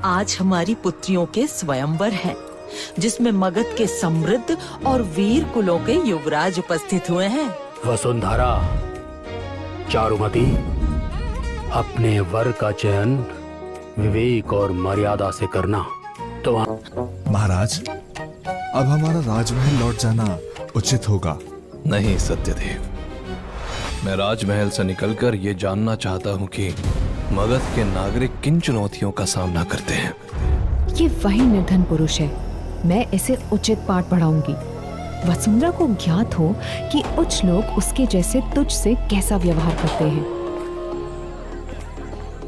आज हमारी पुत्रियों के स्वयंवर है, जिसमें मगध के समृद्ध और वीर कुलों के युवराज उपस्थित हुए हैं। वसुंधरा, चारुमती, अपने वर का चयन विवेक और मर्यादा से करना। तो महाराज, अब हमारा राजमहल लौट जाना उचित होगा। नहीं सत्यदेव, मैं राजमहल से निकलकर ये जानना चाहता हूँ कि मगध के नागरिक किन चुनौतियों का सामना करते हैं। ये वही निर्धन पुरुष है, मैं इसे उचित पाठ पढ़ाऊंगी। वसुंधरा को ज्ञात हो कि उच्च लोग उसके जैसे तुझ से कैसा व्यवहार करते हैं।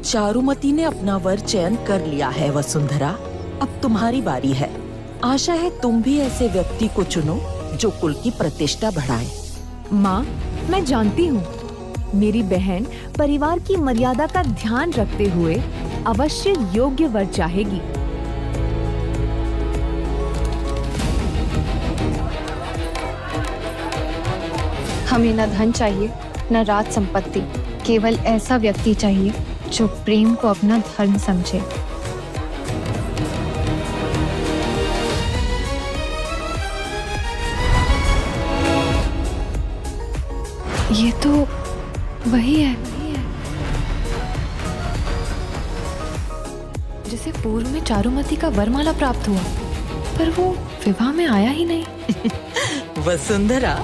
चारुमती ने अपना वर चयन कर लिया है वसुंधरा, अब तुम्हारी बारी है। आशा है तुम भी ऐसे व्यक्ति को चुनो जो कुल की प्रतिष्ठा बढ़ाए। माँ, मैं जानती हूँ मेरी बहन परिवार की मर्यादा का ध्यान रखते हुए अवश्य योग्य वर चाहेगी। हमें न धन चाहिए न राज संपत्ति, केवल ऐसा व्यक्ति चाहिए जो प्रेम को अपना धर्म समझे। ये तो वही है जिसे पूर्व में चारुमती का वरमाला प्राप्त हुआ, पर वो विवाह में आया ही नहीं। वसुंधरा,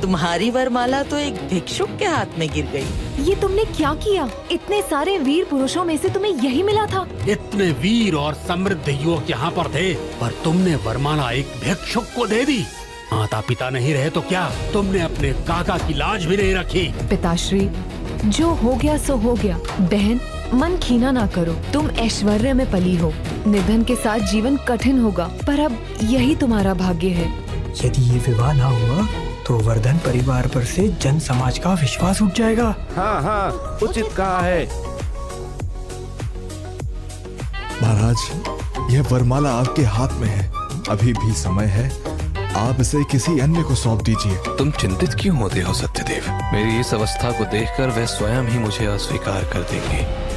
तुम्हारी वरमाला तो एक भिक्षुक के हाथ में गिर गई। ये तुमने क्या किया? इतने सारे वीर पुरुषों में से तुम्हें यही मिला था? इतने वीर और समृद्ध युवक यहाँ पर थे, पर तुमने वरमाला एक भिक्षुक को दे दी। माता पिता नहीं रहे तो क्या, तुमने अपने काका की लाज भी नहीं रखी। पिताश्री, जो हो गया सो हो गया। बहन, मन खीना ना करो, तुम ऐश्वर्य में पली हो। निधन के साथ जीवन कठिन होगा, पर अब यही तुम्हारा भाग्य है। यदि ये विवाह ना हुआ तो वर्धन परिवार पर से जन समाज का विश्वास उठ जाएगा। हाँ हाँ, उचित कहा है। महाराज, यह वरमाला आपके हाथ में है, अभी भी समय है, आप इसे किसी अन्य को सौंप दीजिए। तुम चिंतित क्यों होते हो सत्यदेव? मेरी इस अवस्था को देखकर वह स्वयं ही मुझे अस्वीकार कर देंगे।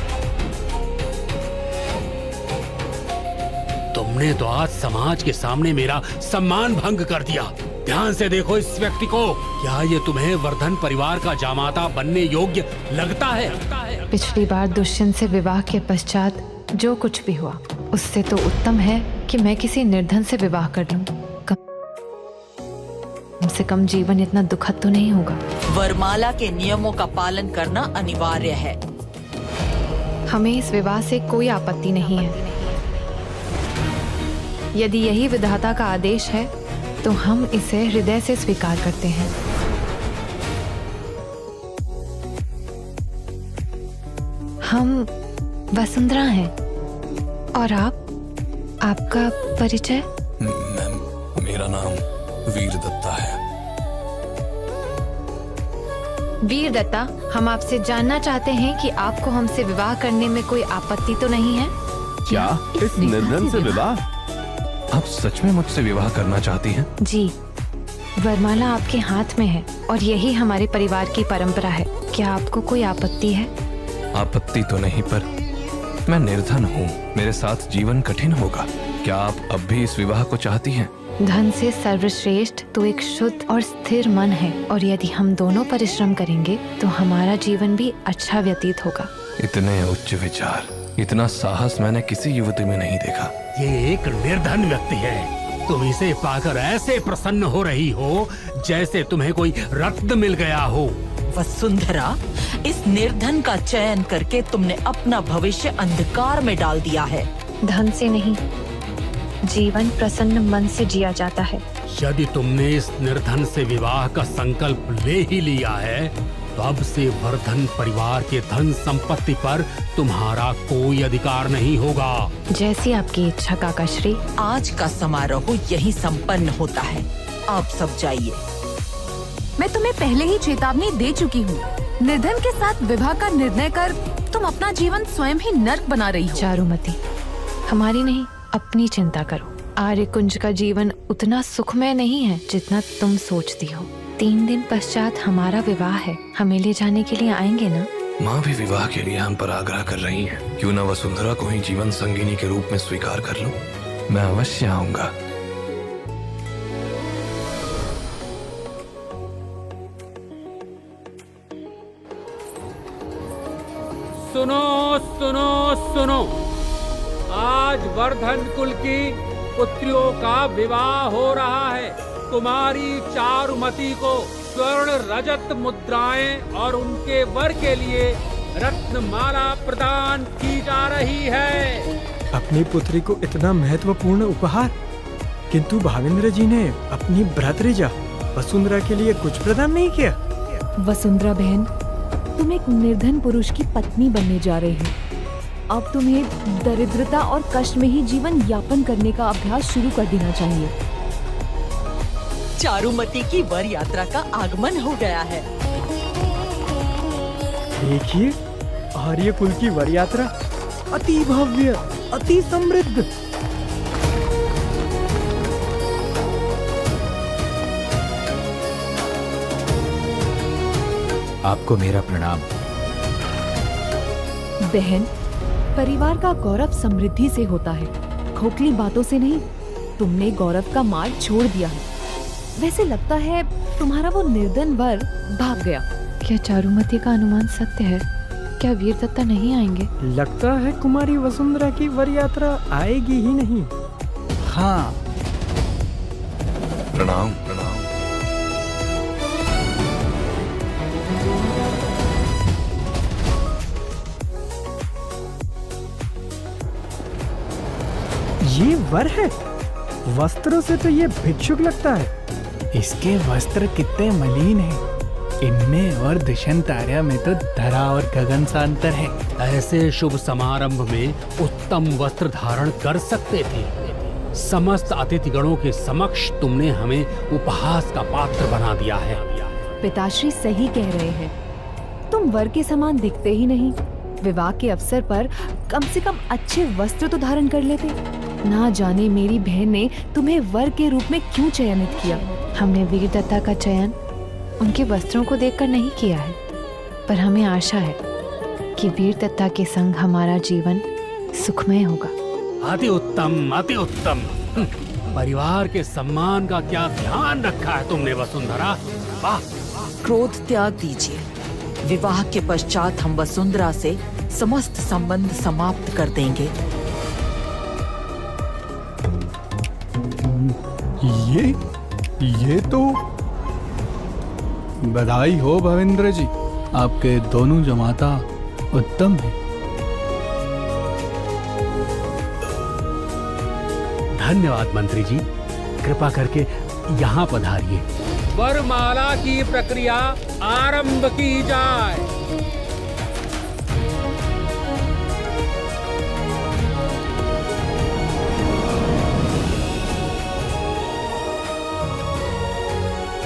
तुमने तो आज समाज के सामने मेरा सम्मान भंग कर दिया। ध्यान से देखो इस व्यक्ति को, क्या ये तुम्हें वर्धन परिवार का जामाता बनने योग्य लगता है? पिछली बार दुष्यंत से विवाह के पश्चात जो कुछ भी हुआ, उससे तो उत्तम है कि मैं किसी निर्धन से विवाह कर लूं। कम से कम जीवन इतना दुखद तो नहीं होगा। वरमाला के नियमों का पालन करना अनिवार्य है। हमें इस विवाह से कोई आपत्ति नहीं है। यदि यही विधाता का आदेश है तो हम इसे हृदय से स्वीकार करते हैं। हम वसुंधरा हैं। और आपका परिचय? मेरा नाम वीर दत्ता है। वीर दत्ता, हम आपसे जानना चाहते हैं कि आपको हमसे विवाह करने में कोई आपत्ति तो नहीं है? क्या इस निर्धन से विवाह? आप सच में मुझसे विवाह करना चाहती हैं? जी, वरमाला आपके हाथ में है और यही हमारे परिवार की परंपरा है। क्या आपको कोई आपत्ति है? आपत्ति तो नहीं, पर मैं निर्धन हूँ, मेरे साथ जीवन कठिन होगा। क्या आप अब भी इस विवाह को चाहती हैं? धन से सर्वश्रेष्ठ तो एक शुद्ध और स्थिर मन है, और यदि हम दोनों परिश्रम करेंगे तो हमारा जीवन भी अच्छा व्यतीत होगा। इतने उच्च विचार, इतना साहस मैंने किसी युवती में नहीं देखा। ये एक निर्धन व्यक्ति है। तुम इसे पाकर ऐसे प्रसन्न हो रही हो जैसे तुम्हें कोई रत्न मिल गया हो। वसुंधरा, इस निर्धन का चयन करके तुमने अपना भविष्य अंधकार में डाल दिया है। धन से नहीं, जीवन प्रसन्न मन से जिया जाता है। यदि तुमने इस निर्धन से विवाह का संकल्प ले ही लिया है तो अब से वर्धन परिवार के धन संपत्ति पर तुम्हारा कोई अधिकार नहीं होगा। जैसी आपकी इच्छा काकाश्री। आज का समारोह यही संपन्न होता है, आप सब जाइए। मैं तुम्हें पहले ही चेतावनी दे चुकी हूँ। निर्धन के साथ विवाह का निर्णय कर तुम अपना जीवन स्वयं ही नर्क बना रही हो। चारुमती, हमारी नहीं अपनी चिंता करो। आर्यकुंज का जीवन उतना सुखमय नहीं है जितना तुम सोचती हो। 3 दिन पश्चात हमारा विवाह है। हमें ले जाने के लिए आएंगे ना? माँ भी विवाह के लिए हम पर आग्रह कर रही हैं। क्यों ना वसुंधरा को ही जीवन संगिनी के रूप में स्वीकार कर लूं? मैं अवश्य आऊंगा। सुनो सुनो सुनो, आज वर्धन कुल की पुत्रियों का विवाह हो रहा है। कुमारी चारुमती को स्वर्ण रजत मुद्राएं और उनके वर के लिए रत्नमाला प्रदान की जा रही है। अपनी पुत्री को इतना महत्वपूर्ण उपहार, किंतु भावेंद्र जी ने अपनी भ्रातृजा वसुंधरा के लिए कुछ प्रदान नहीं किया। वसुंधरा बहन, तुम एक निर्धन पुरुष की पत्नी बनने जा रहे हो। अब तुम्हें दरिद्रता और कष्ट में ही जीवन यापन करने का अभ्यास शुरू कर देना चाहिए। चारुमती की वर यात्रा का आगमन हो गया है। देखिए, आर्य कुल की वर यात्रा अति भव्य, अति समृद्ध। आपको मेरा प्रणाम। बहन, परिवार का गौरव समृद्धि से होता है, खोखली बातों से नहीं। तुमने गौरव का मार्ग छोड़ दिया है। वैसे लगता है तुम्हारा वो निर्धन वर भाग गया। क्या चारुमती का अनुमान सत्य है? क्या वीर दत्ता नहीं आएंगे? लगता है कुमारी वसुंधरा की वर यात्रा आएगी ही नहीं। हाँ, प्रणाम प्रणाम। ये वर है? वस्त्रों से तो ये भिक्षुक लगता है। इसके वस्त्र कितने मलिन हैं। इनमें और दशंतार्या में तो धरा और गगन सा अंतर है। ऐसे शुभ समारंभ में उत्तम वस्त्र धारण कर सकते थे। समस्त अतिथिगणों के समक्ष तुमने हमें उपहास का पात्र बना दिया है। पिताश्री सही कह रहे हैं। तुम वर के समान दिखते ही नहीं। विवाह के अवसर पर कम से कम अच्छे वस्त्र तो धारण कर लेते। ना जाने मेरी बहन ने तुम्हें वर के रूप में क्यों चयनित किया। हमने वीर दत्ता का चयन उनके वस्त्रों को देखकर नहीं किया है, पर हमें आशा है कि वीर दत्ता के संग हमारा जीवन सुखमय होगा। अति उत्तम, अति उत्तम। परिवार के सम्मान का क्या ध्यान रखा है तुमने वसुंधरा। वाह। क्रोध त्याग दीजिए। विवाह के पश्चात हम वसुंधरा से समस्त संबंध समाप्त कर देंगे। ये तो बधाई हो भावेंद्र जी, आपके दोनों जमाता उत्तम है। धन्यवाद मंत्री जी, कृपा करके यहाँ पधारिए। वरमाला की प्रक्रिया आरंभ की जाए।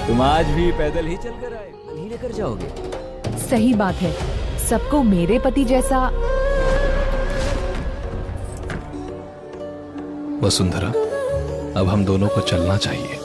तुम आज भी पैदल ही चलकर आए, नहीं लेकर जाओगे? सही बात है। सबको मेरे पति जैसा। वसुंधरा, अब हम दोनों को चलना चाहिए।